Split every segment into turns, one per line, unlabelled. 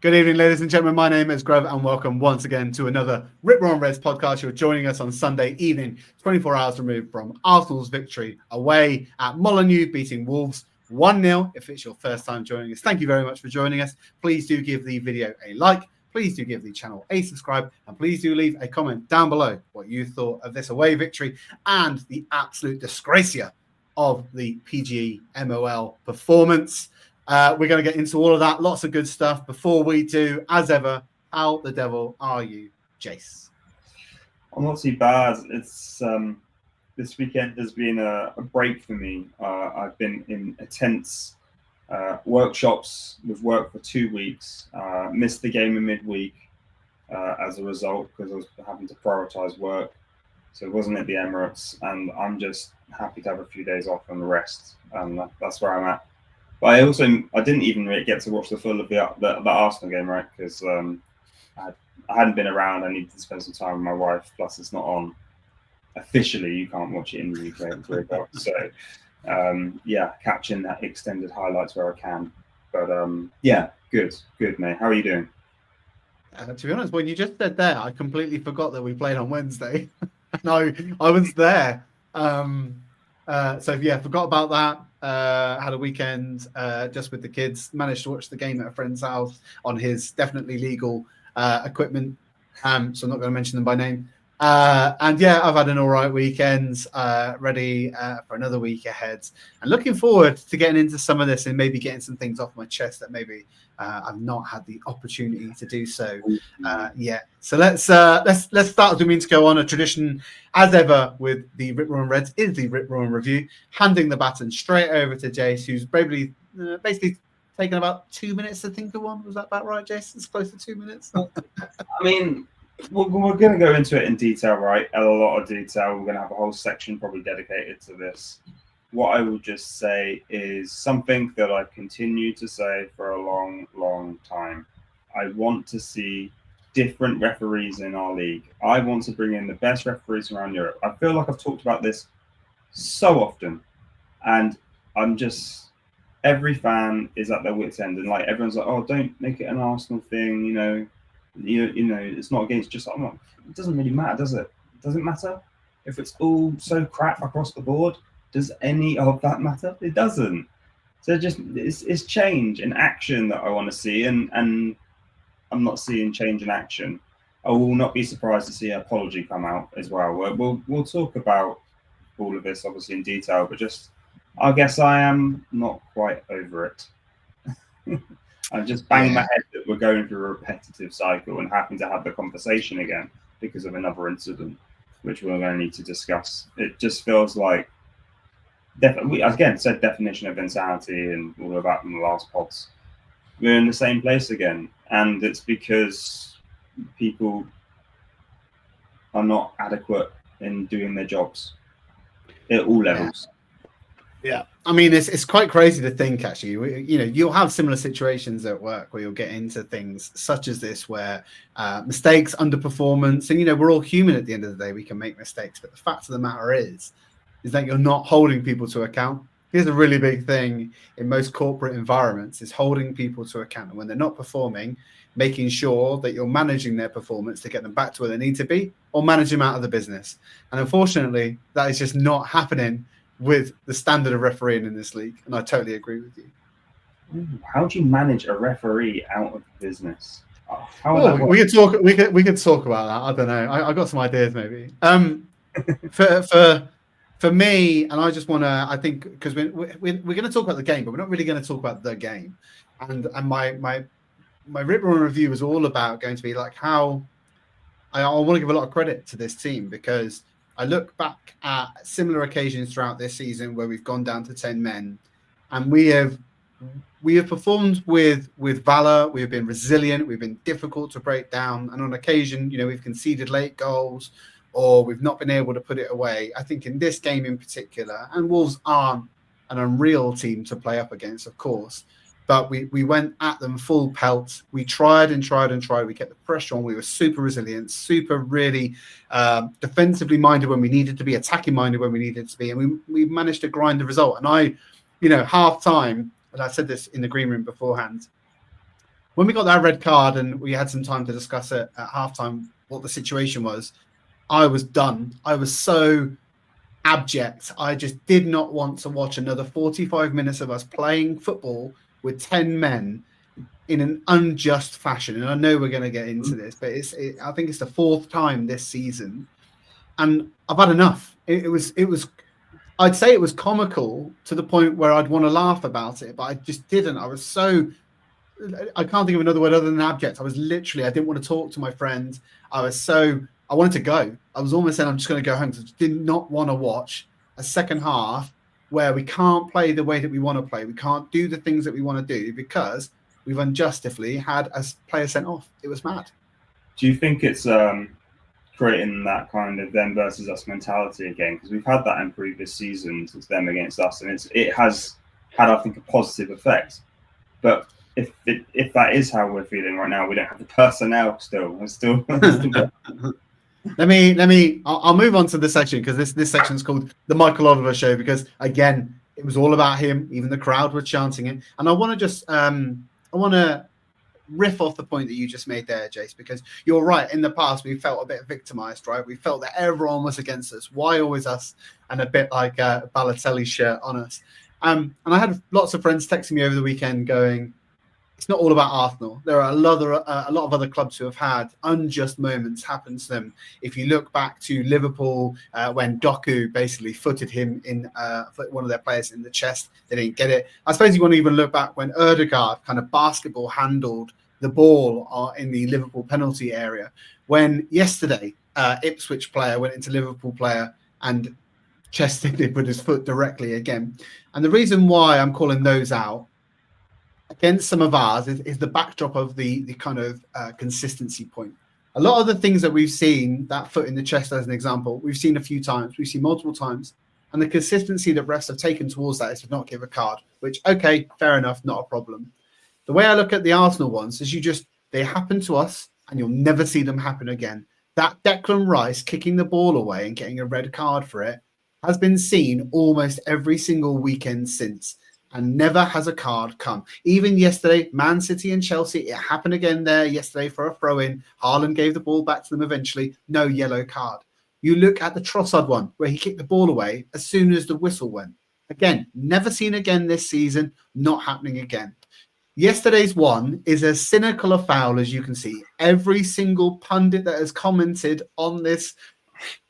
Good evening, ladies and gentlemen. My name is Grev, and welcome once again to another Rip Roaring Reds podcast. You're joining us on Sunday evening, 24 hours removed from Arsenal's victory away at Molineux, beating Wolves 1-0. If it's your first time joining us, thank you very much for joining us. Please do give the video a like. Please do give the channel a subscribe, and please do leave a comment down below what you thought of this away victory and the absolute disgracia of the PGE MOL performance. We're going to get into all of that. Lots of good stuff. Before we do, as ever, how the devil are you, Jace?
I'm not too bad. It's this weekend has been a break for me. I've been in intense workshops with work for 2 weeks. Missed the game in midweek as a result because I was having to prioritize work. So it wasn't at the Emirates, and I'm just happy to have a few days off and rest. That's where I'm at. But I didn't even really get to watch the full of the Arsenal game, right? Because I hadn't been around. I needed to spend some time with my wife. Plus, it's not on officially. You can't watch it in the UK at 3 o'clock. So, catching that extended highlights where I can. But good, mate. How are you doing?
To be honest, when you just said there, I completely forgot that we played on Wednesday. No, I was there. Forgot about that. Had a weekend just with the kids. Managed to watch the game at a friend's house on his definitely legal equipment. So I'm not going to mention them by name. I've had an all right weekend. Ready for another week ahead, and looking forward to getting into some of this and maybe getting some things off my chest that maybe I've not had the opportunity to do so yet. So let's start as we mean to go on. A tradition, as ever, with the Rip Roaring Reds is the Rip Roaring Review, handing the baton straight over to Jace, who's basically taken about 2 minutes to think of one. Was that about right, Jace? It's close to 2 minutes.
I mean, we're going to go into it in detail, right? A lot of detail. We're going to have a whole section probably dedicated to this. What I will just say is something that I continue to say for a long, long time. I want to see different referees in our league. I want to bring in the best referees around Europe. I feel like I've talked about this so often, and every fan is at their wit's end, and like everyone's like, "Oh, don't make it an Arsenal thing," you know, it's not against just. I'm like, it doesn't really matter, does it? Does it matter if it's all so crap across the board? Does any of that matter? It doesn't. So it's change and action that I want to see, and I'm not seeing change in action. I will not be surprised to see an apology come out as well. We'll talk about all of this obviously in detail, but I guess I am not quite over it. I'm just banging my head that we're going through a repetitive cycle and having to have the conversation again because of another incident, which we're going to need to discuss. It just feels like we again said definition of insanity and all of that in the last pods. We're in the same place again, and it's because people are not adequate in doing their jobs at all levels.
Yeah, I mean, it's quite crazy to think, actually. You'll have similar situations at work where you'll get into things such as this, where mistakes, underperformance, and we're all human at the end of the day. We can make mistakes, but the fact of the matter is that you're not holding people to account. Here's a really big thing in most corporate environments: is holding people to account, and when they're not performing, making sure that you're managing their performance to get them back to where they need to be, or manage them out of the business. And unfortunately, that is just not happening with the standard of refereeing in this league, and I totally agree with you.
How do you manage a referee out of business?
We could talk about that. I don't know. I got some ideas maybe. For me, and I just want to, I think, because we're going to talk about the game, but we're not really going to talk about the game. And my Rip Roaring review is all about going to be like how I want to give a lot of credit to this team, because I look back at similar occasions throughout this season where we've gone down to 10 men, and we have performed with valor. We have been resilient. We've been difficult to break down, and on occasion, we've conceded late goals, or we've not been able to put it away. I think in this game in particular, and Wolves aren't an unreal team to play up against, of course, but we went at them full pelt. We tried and tried and tried. We kept the pressure on. We were super resilient, super really defensively minded when we needed to be, attacking minded when we needed to be, and we managed to grind the result. And half time, and I said this in the green room beforehand, when we got that red card and we had some time to discuss it at halftime, what the situation was, I was done. I was so abject. I just did not want to watch another 45 minutes of us playing football with 10 men in an unjust fashion. And I know we're going to get into this, but I think it's the fourth time this season, and I've had enough. It was I'd say it was comical to the point where I'd want to laugh about it, but I just didn't. I can't think of another word other than abject. I didn't want to talk to my friends. I wanted to go. I was almost saying I'm just going to go home because I did not want to watch a second half where we can't play the way that we want to play. We can't do the things that we want to do because we've unjustly had a player sent off. It was mad.
Do you think it's creating that kind of them versus us mentality again? Because we've had that in previous seasons. It's them against us, and it has had, I think, a positive effect. But if that is how we're feeling right now, we don't have the personnel still.
I'll move on to this section because this section is called the Michael Oliver Show, because again, it was all about him. Even the crowd were chanting it. And I want to just riff off the point that you just made there, Jace, because you're right. In the past, we felt a bit victimized, right? We felt that everyone was against us. Why always us? And a bit like Balotelli's shirt on us. And I had lots of friends texting me over the weekend going, it's not all about Arsenal. There are a lot of other clubs who have had unjust moments happen to them. If you look back to Liverpool, when Doku basically footed him in one of their players in the chest, they didn't get it. I suppose you want to even look back when Ødegaard kind of basketball handled the ball in the Liverpool penalty area. When yesterday, Ipswich player went into Liverpool player and chested him with his foot directly again. And the reason why I'm calling those out against some of ours is the backdrop of the kind of consistency point. A lot of the things that we've seen, that foot in the chest as an example, we've seen a few times, we've seen multiple times, and the consistency that refs have taken towards that is to not give a card, which, okay, fair enough, not a problem. The way I look at the Arsenal ones is they happen to us and you'll never see them happen again. That Declan Rice kicking the ball away and getting a red card for it has been seen almost every single weekend since, and never has a card come. Even yesterday, Man City and Chelsea, it happened again there yesterday for a throw-in. Haaland gave the ball back to them eventually. No yellow card. You look at the Trossard one where he kicked the ball away as soon as the whistle went. Again, never seen again this season, not happening again. Yesterday's one is as cynical a foul as you can see. Every single pundit that has commented on this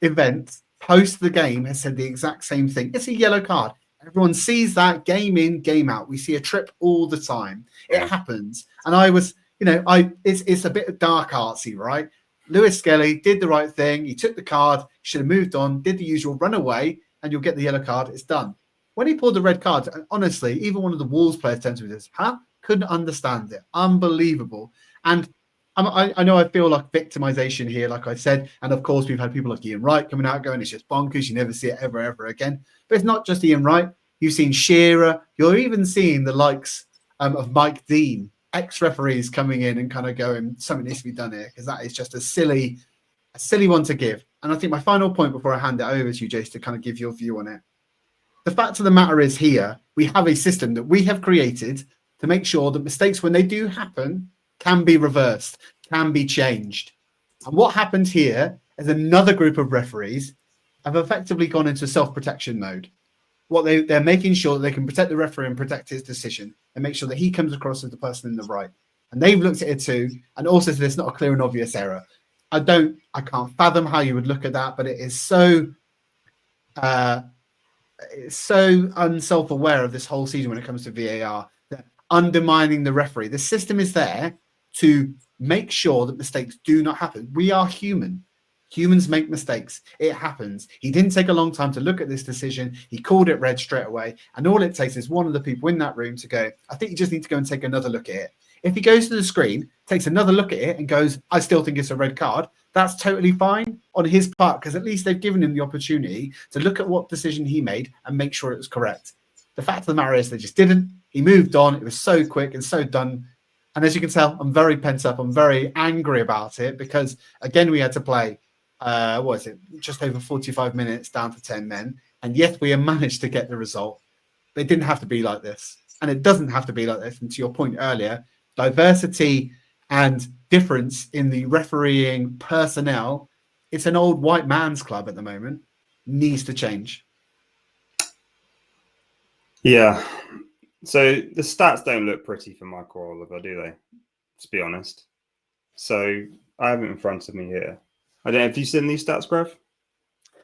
event post the game has said the exact same thing. It's a yellow card. Everyone sees that game in, game out. We see a trip all the time. It happens. And I was, it's a bit of dark artsy, right? Lewis-Skelly did the right thing. He took the card, should have moved on, did the usual run away, and you'll get the yellow card. It's done. When he pulled the red card, honestly, even one of the Wolves players turned to me and says, couldn't understand it. Unbelievable. And I know I feel like victimization here, like I said. And of course, we've had people like Ian Wright coming out going, it's just bonkers. You never see it ever again. But it's not just Ian Wright. You've seen Shearer. You're even seeing the likes of Mike Dean, ex-referees coming in and kind of going, something needs to be done here, because that is just a silly one to give. And I think my final point before I hand it over to you, Jace, to kind of give your view on it. The fact of the matter is here, we have a system that we have created to make sure that mistakes, when they do happen, can be reversed, can be changed. And what happened here is another group of referees have effectively gone into self-protection mode. They're making sure that they can protect the referee and protect his decision and make sure that he comes across as the person in the right. And they've looked at it too, and also said it's not a clear and obvious error. I can't fathom how you would look at that, but it is so unself-aware of this whole season when it comes to VAR, that undermining the referee. The system is there to make sure that mistakes do not happen. We are human. Humans make mistakes. It happens. He didn't take a long time to look at this decision. He called it red straight away. And all it takes is one of the people in that room to go, I think you just need to go and take another look at it. If he goes to the screen, takes another look at it and goes, I still think it's a red card, that's totally fine on his part, because at least they've given him the opportunity to look at what decision he made and make sure it was correct. The fact of the matter is they just didn't. He moved on. It was so quick and so done. And as you can tell, I'm very pent up. I'm very angry about it because, again, we had to play, just over 45 minutes down to 10 men. And yet we managed to get the result. But it didn't have to be like this. And it doesn't have to be like this. And to your point earlier, diversity and difference in the refereeing personnel. It's an old white man's club at the moment. Needs to change.
Yeah. So the stats don't look pretty for Michael Oliver, do they? To be honest. So I have it in front of me here. I don't know. Have you seen these stats, Greg?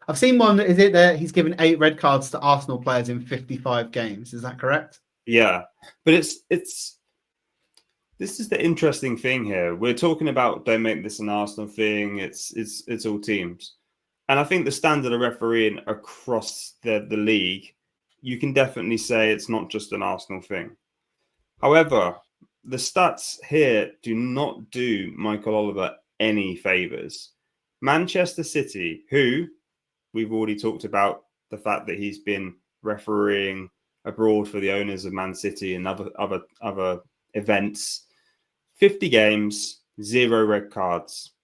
I've seen one. Is it that he's given 8 red cards to Arsenal players in 55 games? Is that correct?
Yeah, but it's this is the interesting thing here. We're talking about don't make this an Arsenal thing. It's all teams, and I think the standard of refereeing across the league, you can definitely say it's not just an Arsenal thing. However, the stats here do not do Michael Oliver any favors. Manchester City, who we've already talked about the fact that he's been refereeing abroad for the owners of Man City and other events. 50 games, 0 red cards.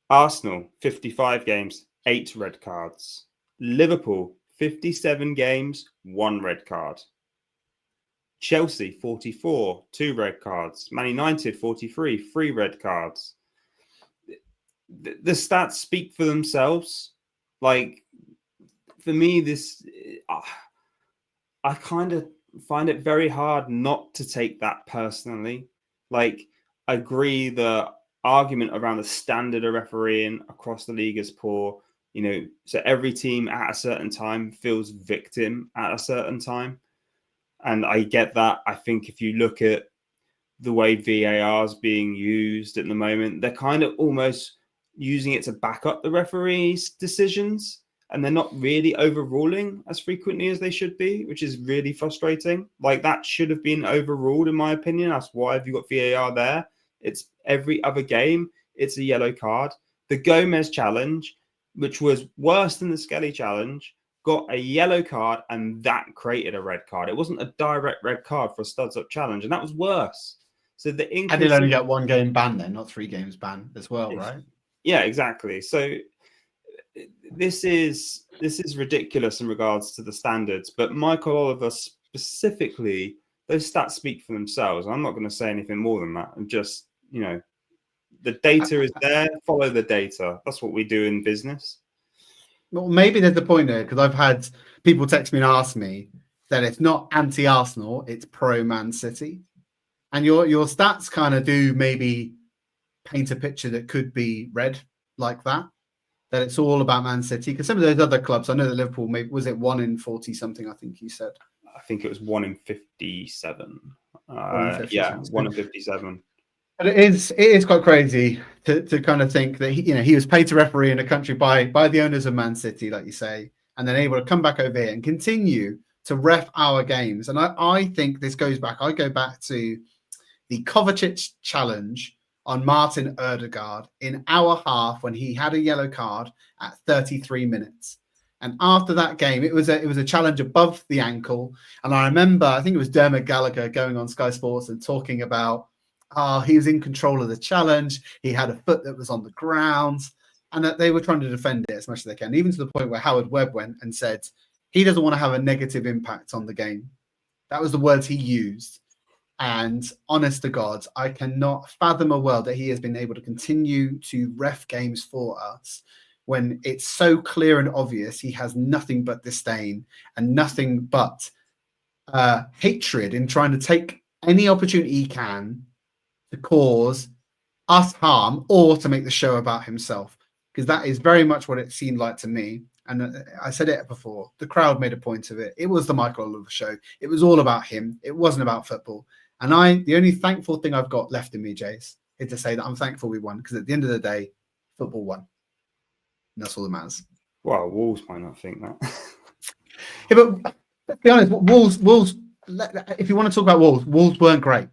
Arsenal, 55 games, 8 red cards. Liverpool, 57 games, 1 red card. Chelsea, 44, 2 red cards. Man United, 43, 3 red cards. The stats speak for themselves. Like, for me, this... I kind of find it very hard not to take that personally. Like, I agree the argument around the standard of refereeing across the league is poor. You know, so every team at a certain time feels victim at a certain time. And I get that. I think if you look at the way VAR is being used at the moment, they're kind of almost using it to back up the referees' decisions. And they're not really overruling as frequently as they should be, which is really frustrating. Like, that should have been overruled, in my opinion. That's why have you got VAR there? It's every other game, it's a yellow card. The Gomes challenge, which was worse than the Skelly challenge, got a yellow card, and that created a red card. It wasn't a direct red card for a studs-up challenge, and that was worse. So the
And he'll only get 1 game ban then, not 3 games ban as well, right?
Yeah, exactly. So this is ridiculous in regards to the standards, but Michael Oliver specifically, those stats speak for themselves. I'm not going to say anything more than that. I'm just, you know, the data is there. Follow the data. That's what we do in business.
Well, maybe there's the point there, because I've had people text me and ask me that it's not anti-Arsenal, it's pro-Man City. And your stats kind of do maybe paint a picture that could be read like that it's all about Man City. Because some of those other clubs, I know that Liverpool, maybe, was it 1 in 40 something, I think you said?
I think it was 1 in 57.
1
yeah, 1 in 57.
But it is quite crazy to kind of think that he was paid to referee in a country by the owners of Man City, like you say, and then able to come back over here and continue to ref our games. And I think this goes back. I go back to the Kovacic challenge on Martin Ødegaard in our half when he had a yellow card at 33 minutes. And after that game, it was a challenge above the ankle. And I remember, I think it was Dermot Gallagher going on Sky Sports and talking about, he was in control of the challenge. He had a foot that was on the ground, and that they were trying to defend it as much as they can, even to the point where Howard Webb went and said he doesn't want to have a negative impact on the game. That was the words he used. And honest to God, I cannot fathom a world that he has been able to continue to ref games for us when it's so clear and obvious he has nothing but disdain and nothing but hatred in trying to take any opportunity he can to cause us harm or to make the show about himself, because that is very much what it seemed like to me. And I said it before, the crowd made a point of it. It was the Michael Oliver show. It was all about him. It wasn't about football. And the only thankful thing I've got left in me, Jace, is to say that I'm thankful we won, because at the end of the day, football won. And that's all that matters.
Well, Wolves might not think that.
Yeah, but let's be honest, Wolves, if you want to talk about Wolves weren't great.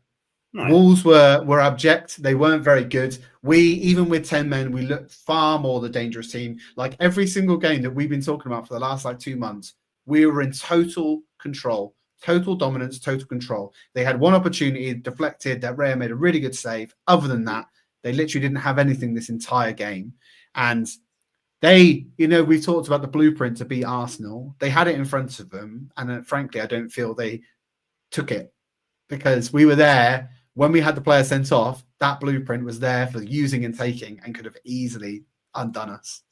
No. Wolves were abject. They weren't very good. Even with 10 men, we looked far more the dangerous team. Like every single game that we've been talking about for the last 2 months, we were in total control, total dominance, total control. They had one opportunity, deflected. That Raya made a really good save. Other than that, they literally didn't have anything this entire game. And we talked about the blueprint to beat Arsenal. They had it in front of them. And frankly, I don't feel they took it, because we were there. when we had the player sent off, that blueprint was there for using and taking and could have easily undone us.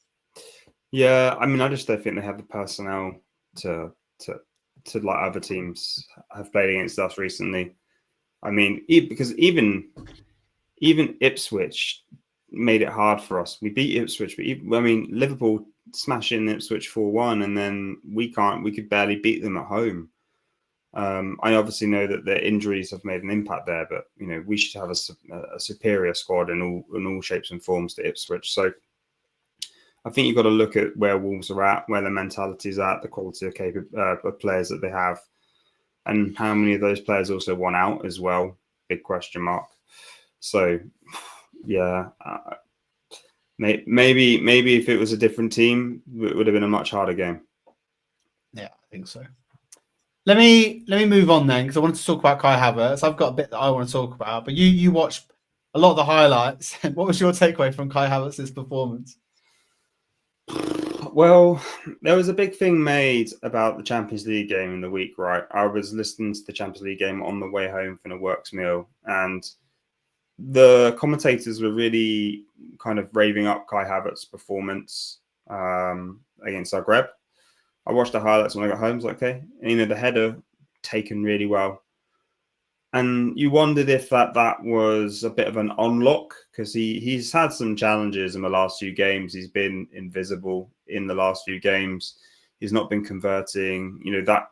Yeah, I mean, I just don't think they have the personnel to like other teams have played against us recently. I mean, because even Ipswich made it hard for us. We beat Ipswich, but I mean, Liverpool smashing Ipswich 4-1, and then we could barely beat them at home. I obviously know that the injuries have made an impact there, but you know, we should have a superior squad in all shapes and forms to Ipswich. So I think you've got to look at where Wolves are at, where their mentality is at, the quality of players that they have, and how many of those players also want out as well. Big question mark. So, yeah, maybe if it was a different team, it would have been a much harder game.
Yeah, I think so. Let me move on then, because I wanted to talk about Kai Havertz. I've got a bit that I want to talk about, but you watched a lot of the highlights. What was your takeaway from Kai Havertz's performance?
Well, there was a big thing made about the Champions League game in the week, right? I was listening to the Champions League game on the way home from a works meal, and the commentators were really kind of raving up Kai Havertz's performance against Zagreb. I watched the highlights when I got home. I was like, okay, and, you know, the header taken really well. And you wondered if that was a bit of an unlock, because he's had some challenges in the last few games. He's been invisible in the last few games. He's not been converting. You know, that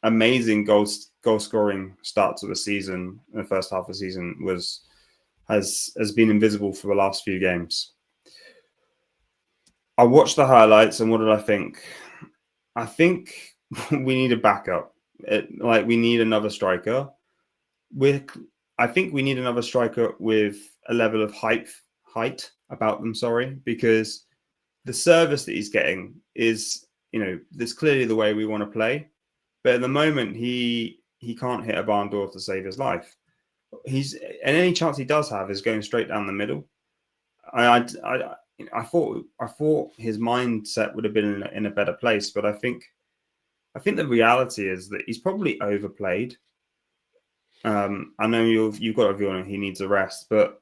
amazing goal scoring start to the season, in the first half of the season, has been invisible for the last few games. I watched the highlights, and what did I think? I think we need a backup. We need another striker. I think we need another striker with a level of height about them. Because the service that he's getting is, you know, that's clearly the way we want to play. But at the moment, he can't hit a barn door to save his life. And any chance he does have is going straight down the middle. I thought his mindset would have been in a better place, but I think the reality is that he's probably overplayed. I know you've got a view on it. He needs a rest, but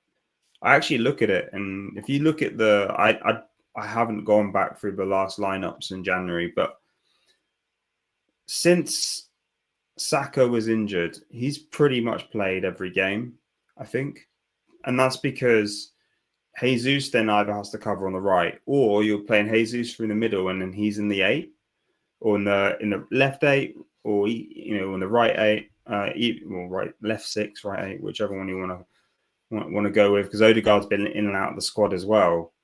I actually look at it, and if you look at I haven't gone back through the last lineups in January, but since Saka was injured, he's pretty much played every game, I think, and that's because Jesus then either has to cover on the right, or you're playing Jesus through the middle, and then he's in the 8, or in the left 8, or you know, in the right 8. Left 6, right 8, whichever one you want to go with, because Odegaard's been in and out of the squad as well,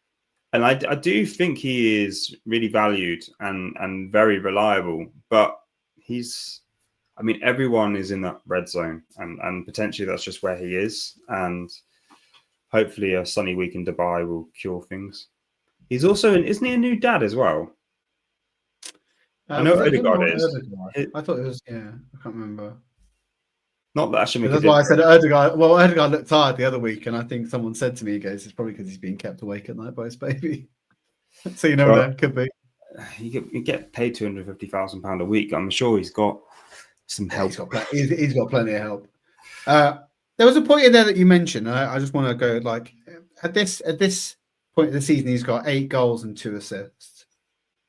and I do think he is really valued and very reliable, but everyone is in that red zone, and potentially that's just where he is, and hopefully a sunny week in Dubai will cure things. He's also isn't he a new dad as well? I know Odegaard is.
I thought it was, yeah, I can't remember.
Not that actually.
That's why I said Odegaard. Well, Odegaard looked tired the other week, and I think someone said to me, he goes, it's probably because he's being kept awake at night by his baby. So you never know, could be.
You get paid £250,000 a week. I'm sure he's got some help.
He's got plenty of help. There was a point in there that you mentioned. I just want to go at this point of the season, he's got 8 goals and 2 assists.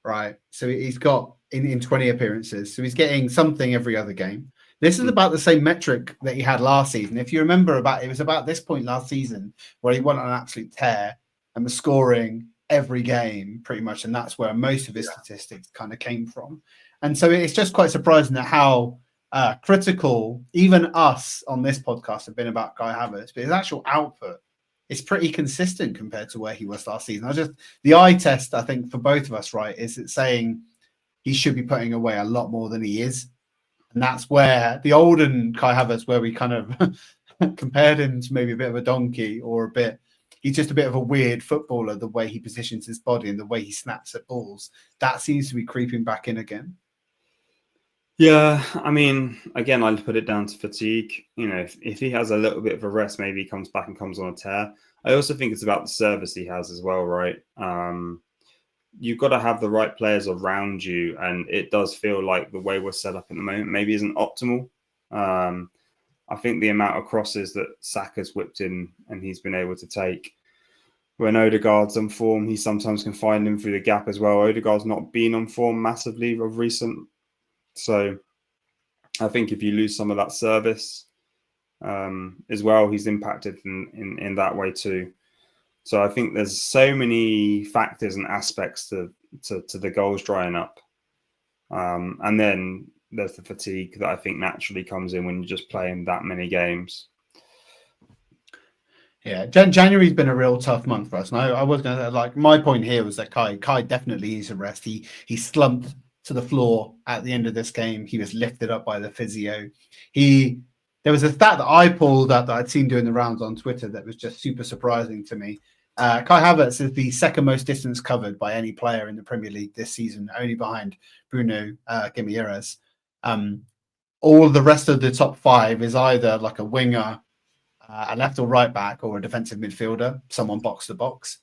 Right, so he's got in 20 appearances, so he's getting something every other game. This is about the same metric that he had last season. If you remember, it was about this point last season where he went on an absolute tear and was scoring every game pretty much, and that's where most of his statistics kind of came from. And so it's just quite surprising that how critical even us on this podcast have been about Kai Havertz, but his actual output is pretty consistent compared to where he was last season. The eye test, I think, for both of us, right, is it saying he should be putting away a lot more than he is. And that's where the olden Kai Havertz, where we kind of compared him to maybe a bit of a donkey or he's just a bit of a weird footballer, the way he positions his body and the way he snaps at balls. That seems to be creeping back in again.
Yeah, I mean, again, I put it down to fatigue. You know, if he has a little bit of a rest, maybe he comes back and comes on a tear. I also think it's about the service he has as well, right? You've got to have the right players around you, and it does feel like the way we're set up at the moment maybe isn't optimal. I think the amount of crosses that Saka's whipped in and he's been able to take, when Odegaard's on form, he sometimes can find him through the gap as well. Odegaard's not been on form massively of recent. So I think if you lose some of that service as well, he's impacted in that way too. So I think there's so many factors and aspects to the goals drying up. And then there's the fatigue that I think naturally comes in when you're just playing that many games.
Yeah, January's been a real tough month for us. And I was going to like, my point here was that Kai definitely needs a rest. He slumped to the floor at the end of this game. He was lifted up by the physio. There was a stat that I pulled up that I'd seen doing the rounds on Twitter that was just super surprising to me. Kai Havertz is the second most distance covered by any player in the Premier League this season, only behind Bruno Guimaraes. All the rest of the top five is either like a winger, a left or right back, or a defensive midfielder, someone box to box.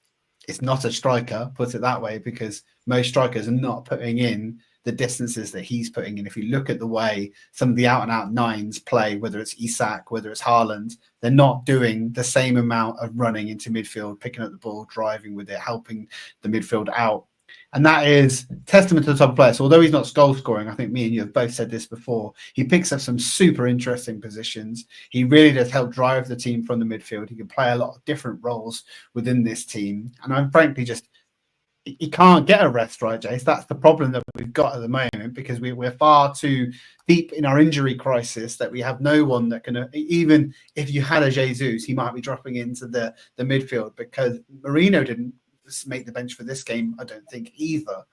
It's not a striker, put it that way, because most strikers are not putting in the distances that he's putting in. If you look at the way some of the out-and-out nines play, whether it's Isak, whether it's Haaland, they're not doing the same amount of running into midfield, picking up the ball, driving with it, helping the midfield out. And that is testament to the top player. So although he's not goal scoring, I think me and you have both said this before, he picks up some super interesting positions. He really does help drive the team from the midfield. He can play a lot of different roles within this team. And I'm frankly just, he can't get a rest, right, Jace? That's the problem that we've got at the moment, because we're far too deep in our injury crisis that we have no one that can, even if you had a Jesus, he might be dropping into the midfield, because Merino didn't make the bench for this game, I don't think either.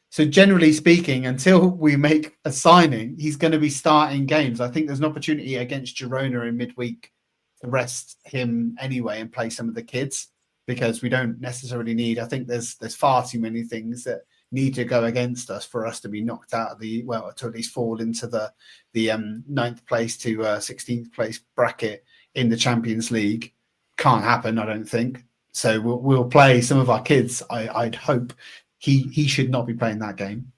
So generally speaking, until we make a signing, he's going to be starting games. I think there's an opportunity against Girona in midweek to rest him anyway and play some of the kids, because we don't necessarily need, I think there's far too many things that need to go against us for us to be knocked out of to at least fall into the 9th place to 16th place bracket in the Champions League. Can't happen, I don't think. So we'll play some of our kids. I'd hope he should not be playing that game.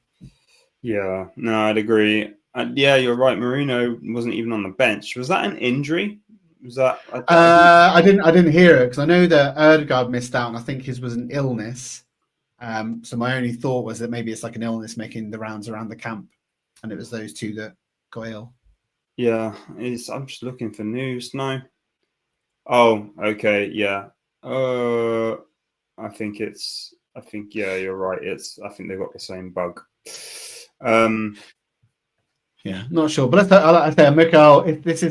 Yeah, no, I'd agree. Yeah, you're right. Merino wasn't even on the bench. Was that an injury? Was that?
I didn't hear it, because I know that Odegaard missed out, and I think his was an illness. So my only thought was that maybe it's like an illness making the rounds around the camp, and it was those two that got ill.
Yeah, I'm just looking for news. No. Oh, okay. Yeah. I think yeah, you're right. I think they've got the same bug.
Yeah, not sure, but I say, Mikhail, this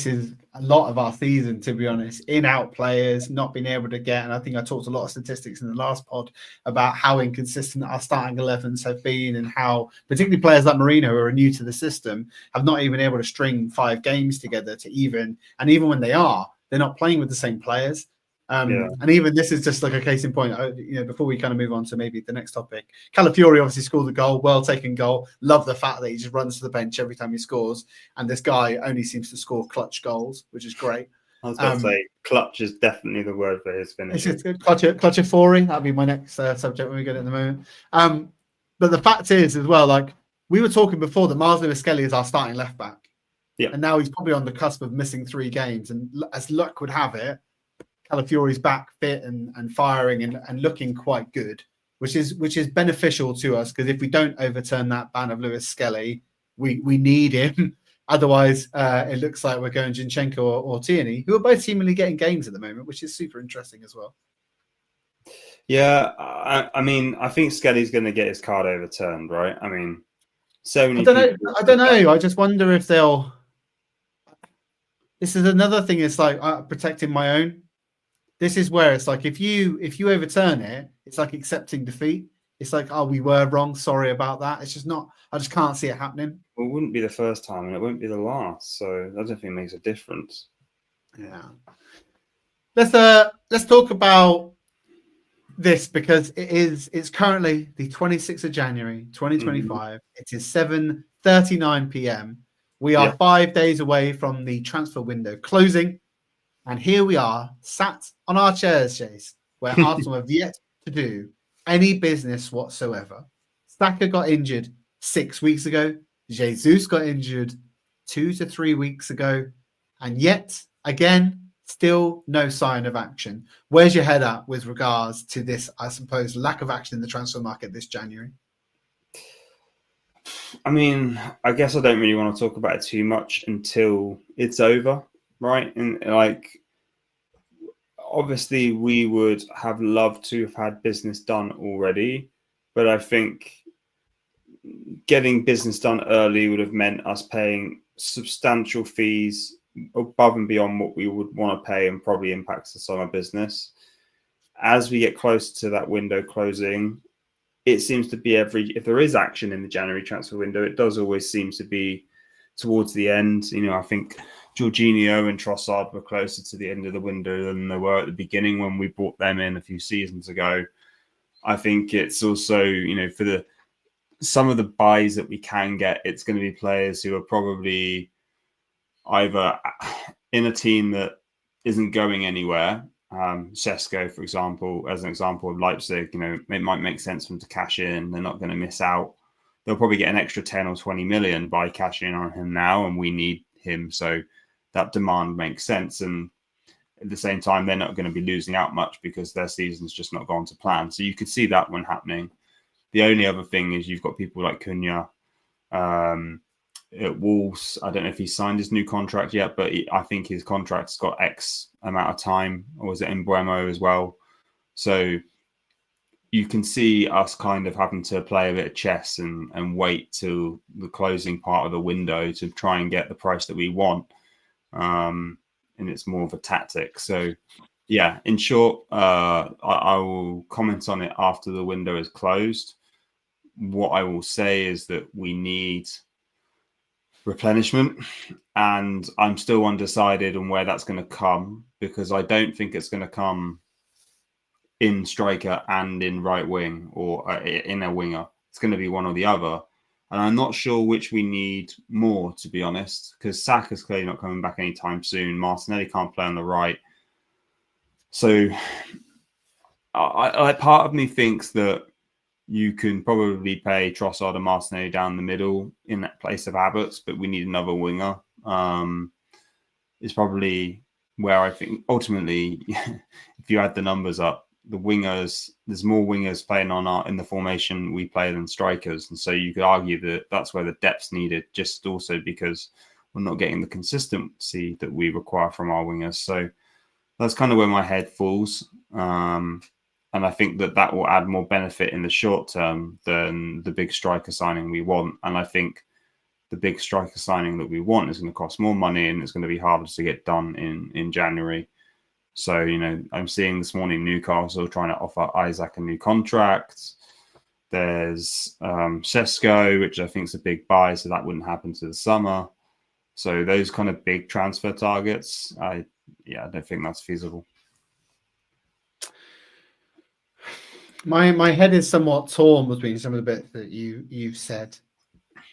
is a lot of our season, to be honest. In-out players not being able to get, and I think I talked a lot of statistics in the last pod about how inconsistent our starting 11s have been, and how particularly players like Merino, who are new to the system, have not even been able to string 5 games together and even when they are, they're not playing with the same players. And even this is just like a case in point, before we kind of move on to maybe the next topic. Calafiori obviously scored the goal, well taken goal. Love the fact that he just runs to the bench every time he scores. And this guy only seems to score clutch goals, which is great.
I was going to say, clutch is definitely the word for his finish.
Calafiori, that'll be my next subject when we get it in a moment. But the fact is as well, like we were talking before, that Myles Lewis-Skelly is our starting left back.
Yeah.
And now he's probably on the cusp of missing 3 games. And as luck would have it, Calafiori's back fit and firing and looking quite good, which is beneficial to us, because if we don't overturn that ban of Lewis-Skelly, we need him. Otherwise, it looks like we're going Zinchenko or Tierney, who are both seemingly getting games at the moment, which is super interesting as well.
Yeah, I mean, I think Skelly's going to get his card overturned, right? I mean, so many.
I don't know. I just wonder if they'll. This is another thing. It's like protecting my own. This is where it's like if you overturn it, it's like accepting defeat. It's like, oh, we were wrong. Sorry about that. It's just not. I just can't see it happening.
Well, it wouldn't be the first time, and it won't be the last. So I don't think it makes a difference.
Yeah. Let's talk about this, because it's currently the 26th of January, 2025. It is 7:39 p.m. We are 5 days away from the transfer window closing. And here we are, sat on our chairs, Chase, where Arsenal have yet to do any business whatsoever. Saka got injured 6 weeks ago. Jesus got injured 2 to 3 weeks ago, and yet again, still no sign of action. Where's your head at with regards to this, I suppose, lack of action in the transfer market this January?
I mean, I guess I don't really want to talk about it too much until it's over, right? And like, obviously, we would have loved to have had business done already, but I think getting business done early would have meant us paying substantial fees above and beyond what we would want to pay, and probably impacts the summer business. As we get closer to that window closing, it seems to be if there is action in the January transfer window, it does always seem to be towards the end. You know, I think Jorginho and Trossard were closer to the end of the window than they were at the beginning when we brought them in a few seasons ago. I think it's also, you know, for some of the buys that we can get, it's going to be players who are probably either in a team that isn't going anywhere. Sesko, for example, as an example of Leipzig, you know, it might make sense for them to cash in. They're not going to miss out. They'll probably get an extra 10 or 20 million by cashing in on him now, and we need him. So that demand makes sense. And at the same time, they're not going to be losing out much because their season's just not gone to plan. So you could see that one happening. The only other thing is you've got people like Cunha at Wolves. I don't know if he signed his new contract yet, but I think his contract's got X amount of time. Or was it in Buemo as well? So you can see us kind of having to play a bit of chess and wait till the closing part of the window to try and get the price that we want. And it's more of a tactic. So yeah, in short, I will comment on it after the window is closed. What I will say is that we need replenishment, and I'm still undecided on where that's going to come, because I don't think it's going to come in striker and in right wing or in a winger. It's going to be one or the other, and I'm not sure which we need more, to be honest, because Saka's clearly not coming back anytime soon. Martinelli can't play on the right, so I part of me thinks that you can probably pay Trossard and Martinelli down the middle in that place of Havertz, but we need another winger. Is probably where I think ultimately, if you add the numbers up, the wingers, there's more wingers playing in the formation we play than strikers. And so you could argue that that's where the depth's needed, just also because we're not getting the consistency that we require from our wingers. So that's kind of where my head falls. And I think that will add more benefit in the short term than the big striker signing we want. And I think the big striker signing that we want is going to cost more money, and it's going to be harder to get done in January. So, you know, I'm seeing this morning Newcastle trying to offer Isaac a new contract. There's Sesko, which I think is a big buy, so that wouldn't happen to the summer. So those kind of big transfer targets, I don't think that's feasible.
My head is somewhat torn between some of the bits that you've said,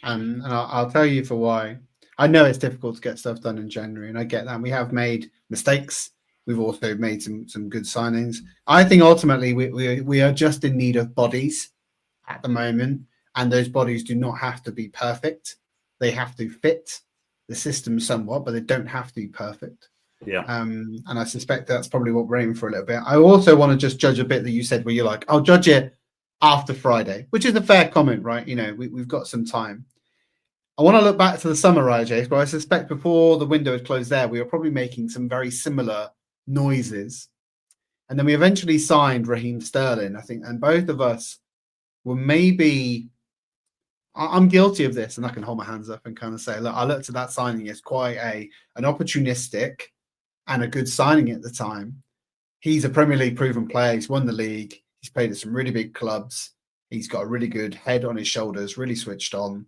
and I'll tell you for why. I know it's difficult to get stuff done in January, and I get that. We have made mistakes. We've also made some good signings. I think ultimately we are just in need of bodies at the moment, and those bodies do not have to be perfect. They have to fit the system somewhat, but they don't have to be perfect.
Yeah.
And I suspect that's probably what we're aiming for a little bit. I also want to just judge a bit that you said where you're like, I'll judge it after Friday, which is a fair comment, right? You know, we've got some time. I want to look back to the summer, right, Jace, but I suspect before the window is closed there, we were probably making some very similar noises. And then we eventually signed Raheem Sterling, I think, and both of us were maybe... I'm guilty of this, and I can hold my hands up and kind of say, look, I looked at that signing as quite an opportunistic and a good signing at the time. He's a Premier League proven player. He's won the league. He's played at some really big clubs. He's got a really good head on his shoulders, really switched on.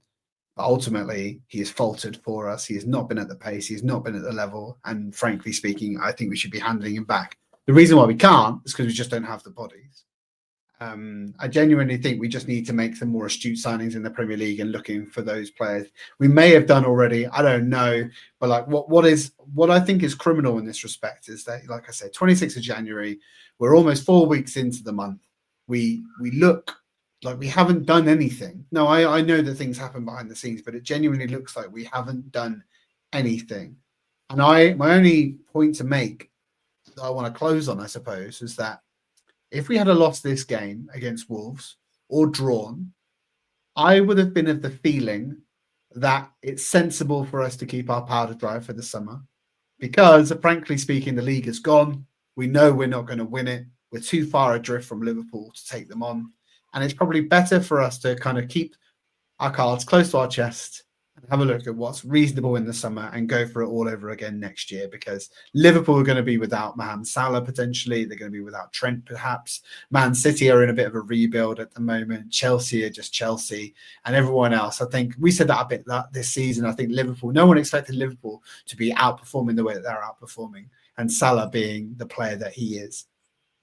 But ultimately, he has faltered for us. He has not been at the pace. He has not been at the level. And frankly speaking, I think we should be handing him back. The reason why we can't is because we just don't have the bodies. I genuinely think we just need to make some more astute signings in the Premier League and looking for those players. We may have done already, I don't know, but like what I think is criminal in this respect is that, like I said, 26th of January, we're almost 4 weeks into the month. We look like we haven't done anything. No, I know that things happen behind the scenes, but it genuinely looks like we haven't done anything. And my only point to make that I want to close on, I suppose, is that if we had lost this game against Wolves or drawn, I would have been of the feeling that it's sensible for us to keep our powder dry for the summer because, frankly speaking, the league is gone. We know we're not going to win it. We're too far adrift from Liverpool to take them on. And it's probably better for us to kind of keep our cards close to our chest and have a look at what's reasonable in the summer and go for it all over again next year, because Liverpool are going to be without Mohamed Salah potentially. They're going to be without Trent perhaps. Man City are in a bit of a rebuild at the moment. Chelsea are just Chelsea, and everyone else. I think we said that a bit this season. I think Liverpool, no one expected Liverpool to be outperforming the way that they're outperforming, and Salah being the player that he is.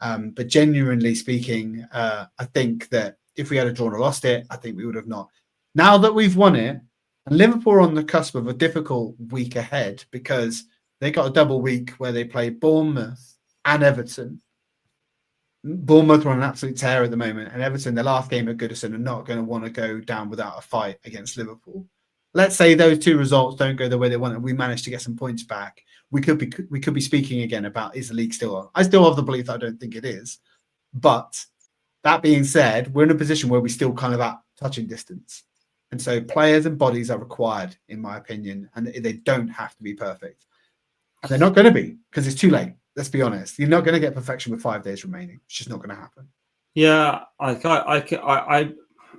But genuinely speaking, I think that if we had drawn or lost it, I think we would have not. Now that we've won it, and Liverpool are on the cusp of a difficult week ahead because they got a double week where they play Bournemouth and Everton. Bournemouth are on an absolute tear at the moment, and Everton, their last game at Goodison, are not going to want to go down without a fight against Liverpool. Let's say those two results don't go the way they want, and we manage to get some points back. We could be speaking again about, is the league still on? I still have the belief that I don't think it is, but that being said, we're in a position where we're still kind of at touching distance. And so players and bodies are required, in my opinion, and they don't have to be perfect. And they're not going to be, because it's too late. Let's be honest. You're not going to get perfection with 5 days remaining. It's just not going to happen.
Yeah, I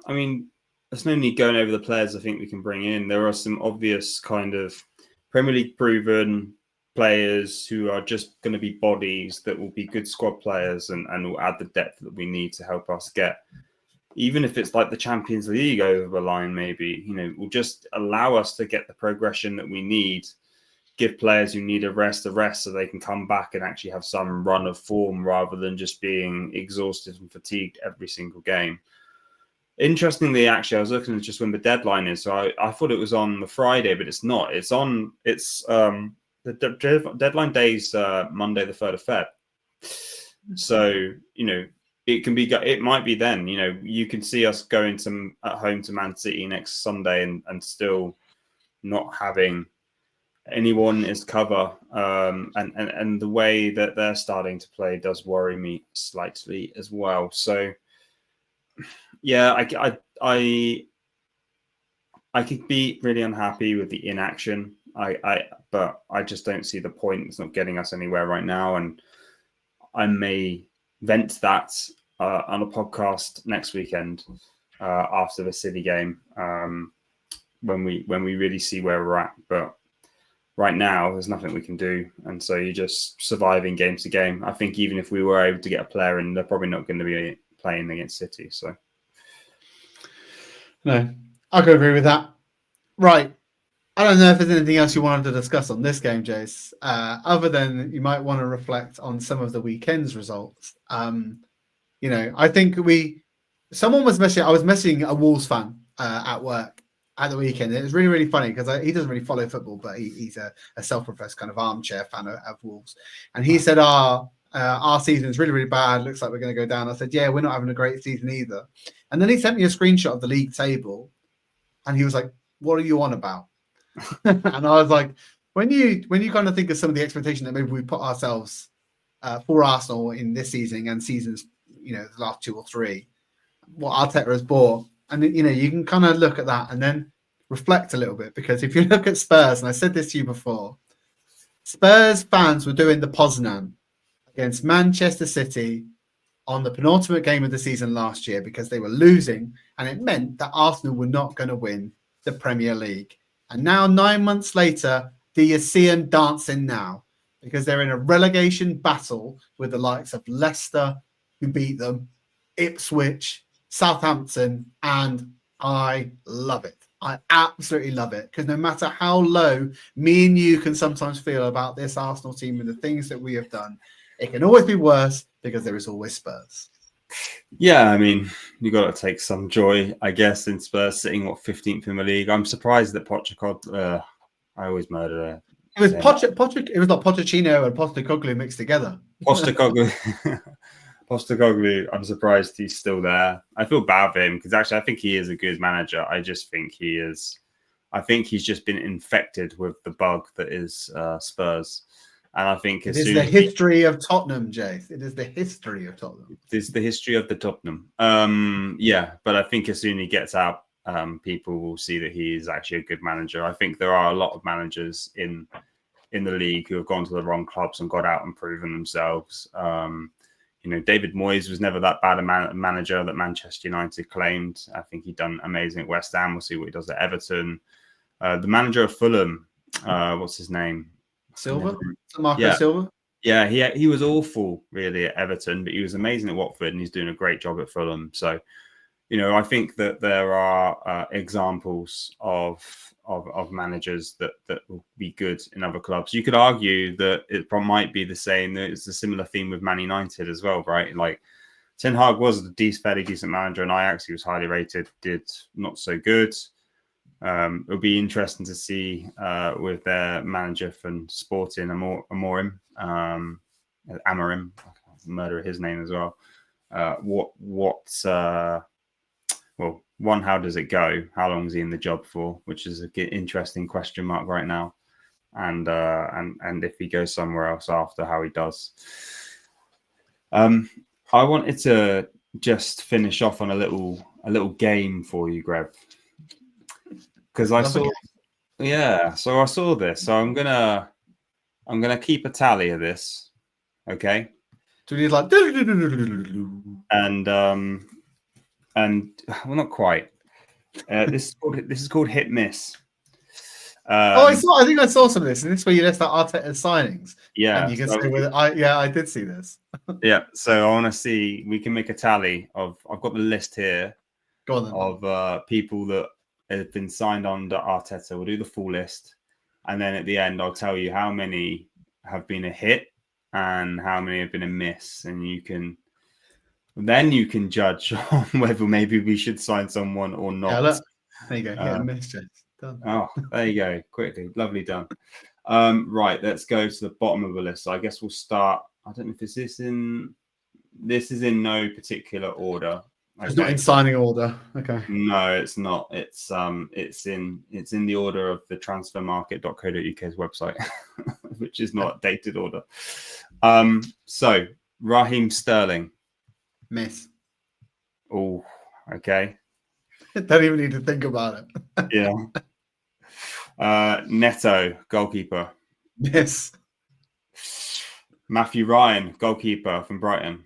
mean, there's no need going over the players I think we can bring in. There are some obvious kind of Premier League proven players who are just going to be bodies that will be good squad players and will add the depth that we need to help us get, even if it's like the Champions League over the line, maybe, will just allow us to get the progression that we need, give players who need a rest so they can come back and actually have some run of form rather than just being exhausted and fatigued every single game. Interestingly, actually, I was looking at just when the deadline is. So I thought it was on the Friday, but it's not. It's the deadline day's Monday, the 3rd of Feb. So, it might be then, you can see us going at home to Man City next Sunday and still not having anyone as cover. And the way that they're starting to play does worry me slightly as well. So, yeah, I could be really unhappy with the inaction. But I just don't see the point. It's not getting us anywhere right now. And I may vent that on a podcast next weekend after the City game when we really see where we're at. But right now, there's nothing we can do, and so you're just surviving game to game. I think even if we were able to get a player in, they're probably not going to be playing against City. So
no, I could agree with that. Right. I don't know if there's anything else you wanted to discuss on this game, Jace, other than you might want to reflect on some of the weekend's results. I think someone was messaging, I was messaging a Wolves fan at work at the weekend. It was really, really funny because he doesn't really follow football, but he's a self-professed kind of armchair fan of Wolves. And he said, our season is really, really bad. Looks like we're going to go down. I said, yeah, we're not having a great season either. And then he sent me a screenshot of the league table and he was like, what are you on about? And I was like, when you kind of think of some of the expectation that maybe we put ourselves for Arsenal in this season and seasons, the last 2 or 3, what Arteta has bought, and you can kind of look at that and then reflect a little bit, because if you look at Spurs, and I said this to you before, Spurs fans were doing the Poznan against Manchester City on the penultimate game of the season last year because they were losing, and it meant that Arsenal were not going to win the Premier League. And now, 9 months later, do you see them dancing now? Because they're in a relegation battle with the likes of Leicester, who beat them, Ipswich, Southampton, and I love it. I absolutely love it, because no matter how low me and you can sometimes feel about this Arsenal team and the things that we have done, it can always be worse because there is always Spurs.
Yeah, I mean, you got to take some joy, I guess, in Spurs sitting 15th in the league. I'm surprised that Pochettino. I always murder it.
It was It was like Pochettino and Postecoglou mixed together.
Postecoglou. I'm surprised he's still there. I feel bad for him because actually I think he is a good manager. I just think he is I think he's just been infected with the bug that is Spurs. And I think
it is the history of Tottenham, Jace. It is the history of Tottenham.
It is the history of the Tottenham. Yeah, but I think as soon as he gets out, people will see that he is actually a good manager. I think there are a lot of managers in the league who have gone to the wrong clubs and got out and proven themselves. David Moyes was never that bad a manager that Manchester United claimed. I think he'd done amazing at West Ham. We'll see what he does at Everton. The manager of Fulham, what's his name?
Silva? Marco Silva?
Yeah, he was awful really at Everton, but he was amazing at Watford, and he's doing a great job at Fulham. So, I think that there are examples of managers that will be good in other clubs. You could argue that it might be the same. It's a similar theme with Man United as well, right? Like Ten Hag was a fairly decent manager, and Ajax, he was highly rated, did not so good. It'll be interesting to see with their manager from Sporting, Amorim, murder his name as well. Well, one, how does it go? How long is he in the job for? Which is an interesting question mark right now. And if he goes somewhere else after, how he does. I wanted to just finish off on a little game for you, Greg, because I saw this. So I'm gonna keep a tally of this. Okay.
Do you need like
and well, not quite. This is called hit miss.
I think I saw some of this, and this is where you list out Arteta's signings.
Yeah,
and you can say whether I did see this.
Yeah, so I want to see. We can make a tally of. I've got the list here.
Go on, then.
Of people that have been signed under Arteta. We'll do the full list, and then at the end, I'll tell you how many have been a hit and how many have been a miss, and you can judge on whether maybe we should sign someone or not.
Yeah, look. There you go. Hit and miss, James. Done.
Oh, there you go. Quickly. Lovely done. Right, let's go to the bottom of the list. So I guess we'll start. I don't know if this is in no particular order. Okay.
It's not in signing order. Okay.
No, it's not. It's in the order of the transfermarket.co.uk's website, which is not dated order. So Raheem Sterling.
Miss.
Oh, okay.
Don't even need to think about it.
Yeah. Neto, goalkeeper.
Miss.
Matthew Ryan, goalkeeper from Brighton.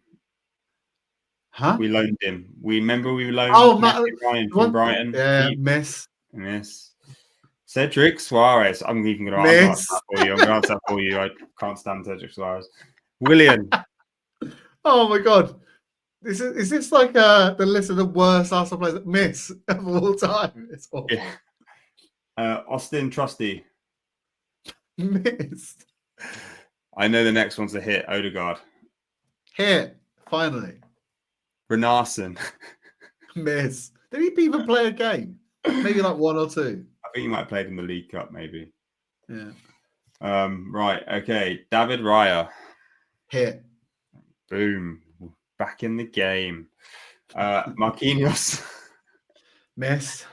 Huh?
We loaned him. We loaned Matthew Ryan from Brighton.
Yeah, miss.
Cedric Suarez. I'm even going to answer that for you. I'm going to answer that for you. I can't stand Cedric Suarez. Willian.
Oh my God. Is this like the list of the worst Arsenal players that miss of all time? It's awful.
Yeah. Austin Trusty.
Missed.
I know the next one's a hit. Odegaard.
Hit. Finally.
Renarson.
Miss. Did he even play a game? Maybe like one or two.
I think he might have played in the League Cup, maybe.
Yeah.
Right. Okay. David Raya.
Hit.
Boom. Back in the game. Marquinhos.
Miss.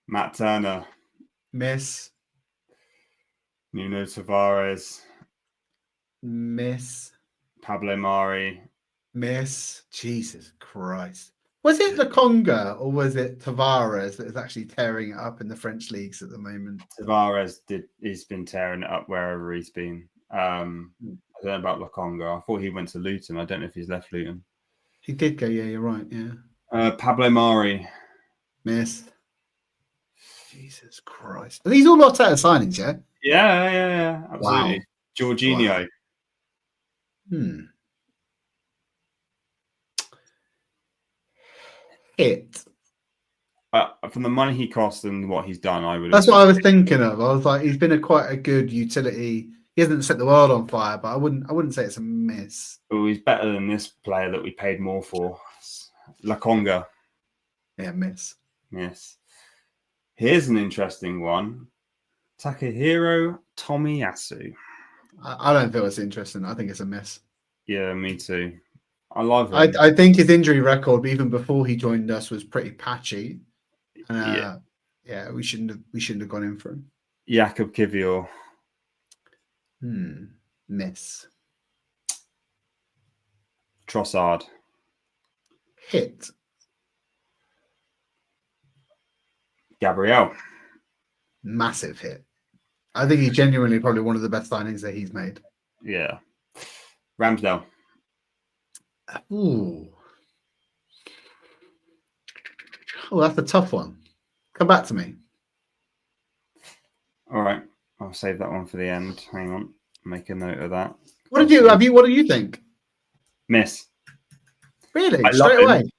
Matt Turner.
Miss.
Nuno Tavares.
Miss.
Pablo Mari.
Miss. Jesus Christ. Was it the Conga or was it Tavares that is actually tearing it up in the French leagues at the moment?
Tavares he's been tearing it up wherever he's been. I don't know about Lokonga. I thought he went to Luton. I don't know if he's left Luton.
He did go, yeah, you're right, yeah.
Pablo Mari.
Missed. Jesus Christ. Are these all Arteta signings, yeah?
Yeah, absolutely.
Wow.
Jorginho.
Wow. Hit.
From the money he cost and what he's done,
That's what I was thinking of. I was like, he's been quite a good utility. He hasn't set the world on fire, but I wouldn't say it's a miss.
Oh, he's better than this player that we paid more for. Lokonga.
Yeah, miss.
Yes. Here's an interesting one. Takahiro Tomiyasu.
I don't feel it's interesting. I think it's a miss.
Yeah, me too. I love him.
I think his injury record, even before he joined us, was pretty patchy.
Yeah.
Yeah, we shouldn't have gone in for him.
Jakob Kivior.
Miss.
Trossard.
Hit.
Gabriel.
Massive hit. I think he's genuinely probably one of the best signings that he's made.
Yeah. Ramsdale.
Ooh. Oh, that's a tough one. Come back to me.
All right. I'll save that one for the end. Hang on. Make a note of that.
What do you think?
Miss.
Really?
I
Straight
love
away?
him.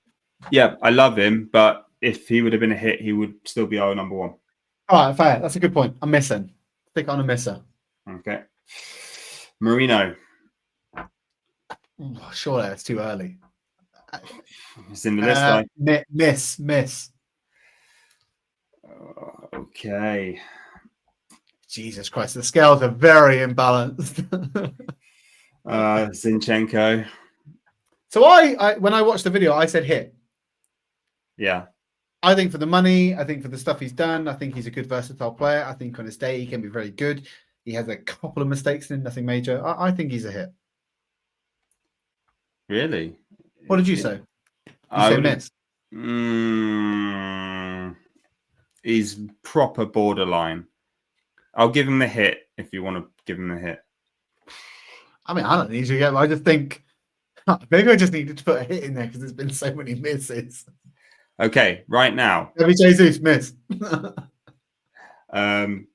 Yeah, I love him, but if he would have been a hit, he would still be our number one.
All right, fair. That's a good point. I'm missing. Stick on a misser.
Okay. Marino.
Sure, it's too early.
It's in the list, though.
Miss.
Okay.
Jesus Christ, the scales are very imbalanced.
Zinchenko.
So I when I watched the video, I said hit.
Yeah.
I think for the money, I think for the stuff he's done, I think he's a good versatile player. I think on his day he can be very good. He has a couple of mistakes in nothing major. I think he's a hit.
Really?
What did you say? You say miss.
He's proper borderline. I'll give him a hit if you want to give him a hit.
I mean, I don't need to get. I just think maybe I just needed to put a hit in there because there's been so many misses.
Okay, right now.
Every Jesus miss.
I'm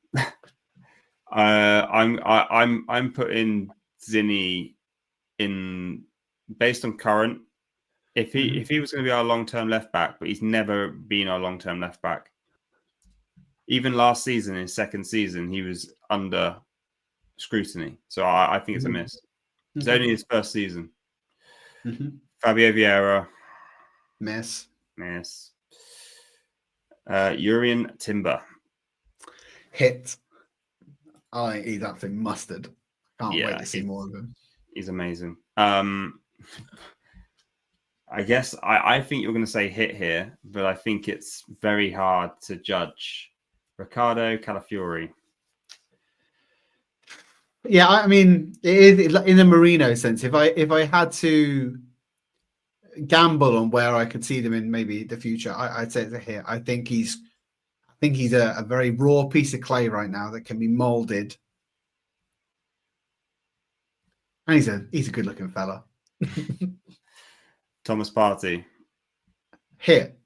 putting Zinni in based on current. If he was going to be our long-term left back, but he's never been our long-term left back. Even last season, his second season, he was under scrutiny. So I think it's a miss. It's only his first season. Fabio Vieira.
Miss.
Urian Timber.
Hit. He's absolutely mustard. Can't wait to see more of him.
He's amazing. I guess I think you're going to say hit here, but I think it's very hard to judge. Riccardo Calafiori.
Yeah, I mean, it is in the Marino sense. If I had to gamble on where I could see them in maybe the future, I'd say it's a hit. I think he's a very raw piece of clay right now that can be molded, and he's a good looking fella.
Thomas Partey.
Hit.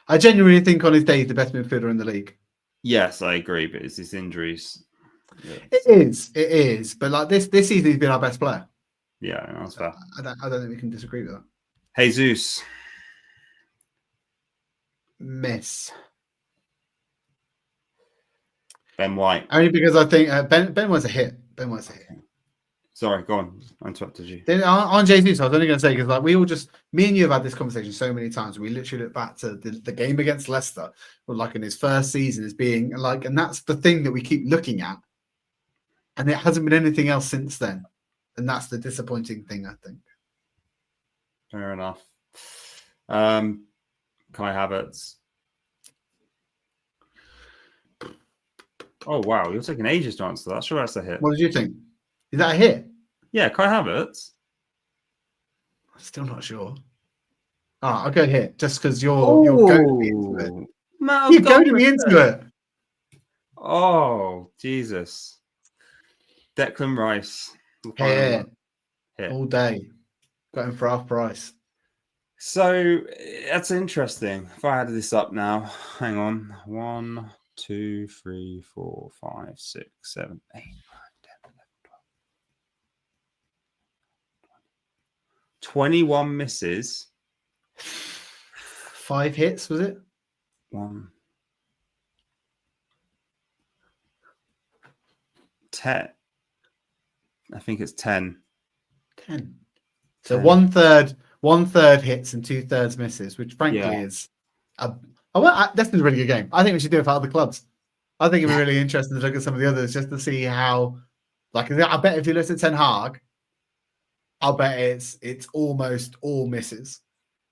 I genuinely think on his day he's the best midfielder in the league.
Yes, I agree, but it's his injuries.
Yeah. It is. But like this season, he's been our best player.
Yeah, that's fair.
I don't think we can disagree with that.
Jesus.
Miss.
Ben White.
Only because I think Ben White's a hit. Ben White's a hit.
Sorry, go on. I interrupted you.
Then on Jesus, I was only going to say, because like me and you have had this conversation so many times. We literally look back to the game against Leicester, like in his first season as being like, and that's the thing that we keep looking at. And it hasn't been anything else since then. And that's the disappointing thing, I think.
Fair enough. Kai Havertz. Oh, wow. You're taking ages to answer that. Sure, that's a hit.
What did you think? Is that a hit?
Yeah, Kai Havertz.
I'm still not sure. All right, I'll go hit just because you're goading me into it. You're goading me into it.
Oh, Jesus. Declan Rice.
Hit. All day. Got him for half price.
So that's interesting. If I add this up now, hang on. 1, 2, 3, 4, 5, 6, 7, 8, 9, 10, 11, 12. 21 misses.
5 hits, was it?
1. 10. I think it's 10.
10. So 1/3 hits and 2/3 misses, which frankly is that's been a really good game. I think we should do it for other clubs. I think it'd be really interesting to look at some of the others just to see how, like, I bet if you look at Ten Hag, I'll bet it's almost all misses.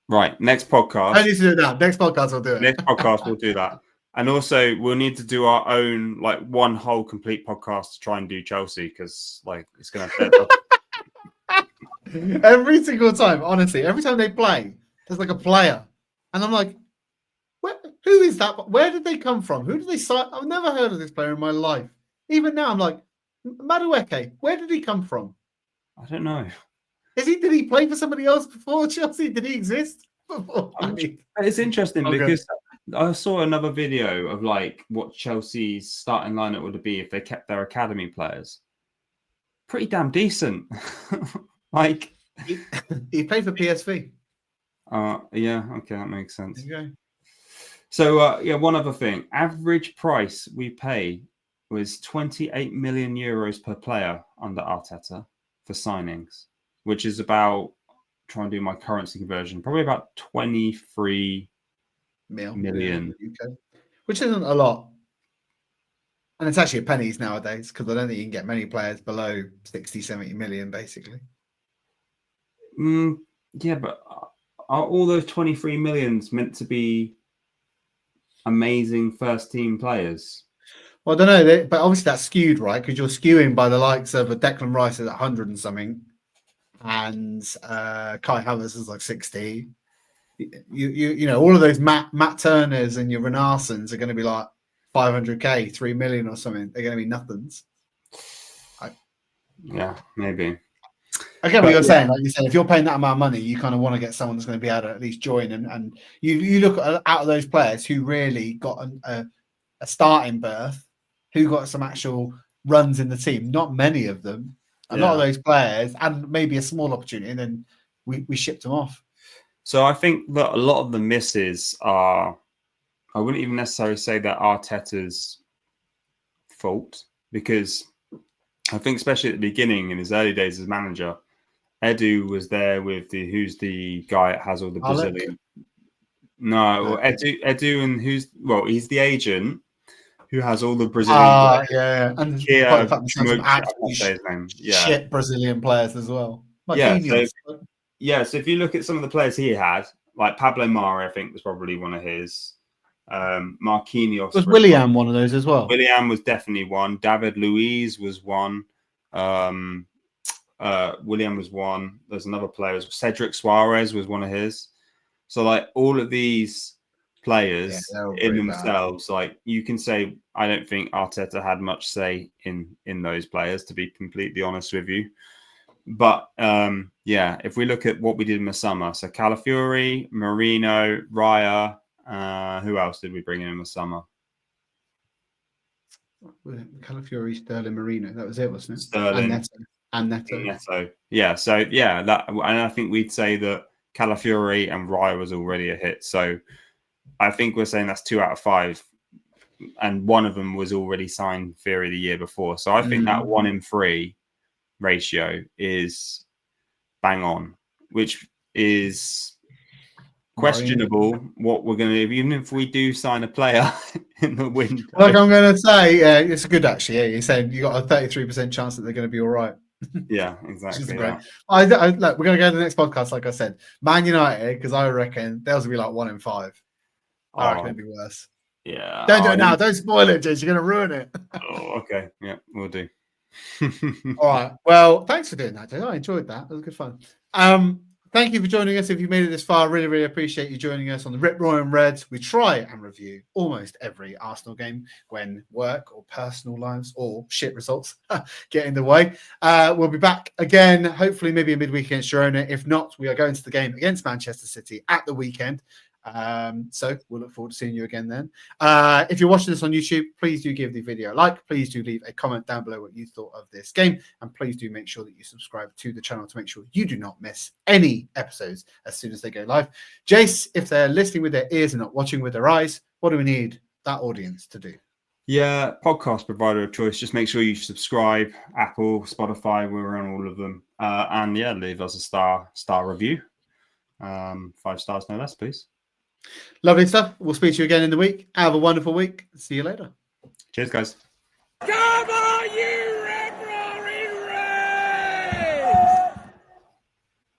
Right. Next podcast.
I need to do it now. Next podcast, I'll do it.
Next podcast, we'll do that. And also, we'll need to do our own, like, one whole complete podcast to try and do Chelsea because, like, it's going to.
Every single time, honestly, every time they play, there's like a player, and I'm like, who is that? Where did they come from? Who did they sign? I've never heard of this player in my life. Even now, I'm like, Madueke, where did he come from?
I don't know.
Did he play for somebody else before Chelsea? Did he exist before?
It's interesting because I saw another video of like what Chelsea's starting lineup would be if they kept their academy players. Pretty damn decent. Like
he played for PSV.
Yeah, okay, that makes sense.
There you go.
So one other thing. Average price we pay was 28 million euros per player under Arteta for signings, which is about, try and do my currency conversion, probably about 23 million.
UK, which isn't a lot. And it's actually pennies nowadays because I don't think you can get many players below 60, 70 million, basically.
Yeah, but are all those 23 millions meant to be amazing first team players?
Well, I don't know, but obviously that's skewed, right? Because you're skewing by the likes of a Declan Rice at 100 and something, and Kai Havertz is like 60. You know, all of those Matt Turners and your Renaissance are going to be like 500k, 3 million or something. They're going to be nothings.
Yeah, maybe.
I get what you're saying. Like you said, if you're paying that amount of money, you kind of want to get someone that's going to be able to at least join. And you look out of those players who really got a starting berth, who got some actual runs in the team. Not many of them. A lot of those players, and maybe a small opportunity, and then we shipped them off.
So I think that a lot of the misses are, I wouldn't even necessarily say that Arteta's fault, because I think especially at the beginning in his early days as manager, Edu was there with who's the guy that has all the Brazilian. No, Edu, and he's the agent who has all the Brazilian.
And shit Brazilian players as well.
So if you look at some of the players he had, like Pablo Mari, I think was probably one of his. Marquinhos
was William one of those as well.
William was definitely one. David Luiz was one. William was one. There's another player. Cedric Suarez was one of his. So like all of these players in themselves, like you can say, I don't think Arteta had much say in those players, to be completely honest with you. But if we look at what we did in the summer, so Calafiori, Marino, Raya, who else did we bring in the summer?
Calafiori, Sterling, Marino. That was it, wasn't it?
Sterling
and Neto.
Yeah. So that, and I think we'd say that Calafiori and Raya was already a hit. So I think we're saying that's 2 out of 5, and one of them was already signed theory the year before. So I think that 1 in 3 ratio is bang on, which is questionable what we're going to do, even if we do sign a player in the window.
Like I'm going to say, it's good actually. Yeah, you're saying you got a 33% chance that they're going to be all right.
Yeah, exactly.
Look, we're going to go to the next podcast. Like I said, Man United, because I reckon theirs will be like 1 in 5. I reckon it'd be worse.
Yeah.
Don't do it now. Don't spoil it, James. You're going to ruin it.
Okay. Yeah, we'll do.
All right. Well, thanks for doing that, Jay. I enjoyed that. It was good fun. Thank you for joining us. If you made it this far, really, really appreciate you joining us on the Rip Roaring Reds. We try and review almost every Arsenal game when work or personal lives or shit results get in the way. We'll be back again, hopefully maybe a midweek against Girona. If not, we are going to the game against Manchester City at the weekend. So we'll look forward to seeing you again then. If you're watching this on YouTube, please do give the video a like. Please do leave a comment down below what you thought of this game, and please do make sure that you subscribe to the channel to make sure you do not miss any episodes as soon as they go live. Jace, if they're listening with their ears and not watching with their eyes, what do we need that audience to do?
Yeah, podcast provider of choice. Just make sure you subscribe. Apple, Spotify, we're on all of them. And leave us a star review. 5 stars, no less, please.
Lovely stuff. We'll speak to you again in the week. Have a wonderful week. See you later.
Cheers, guys.
Come on!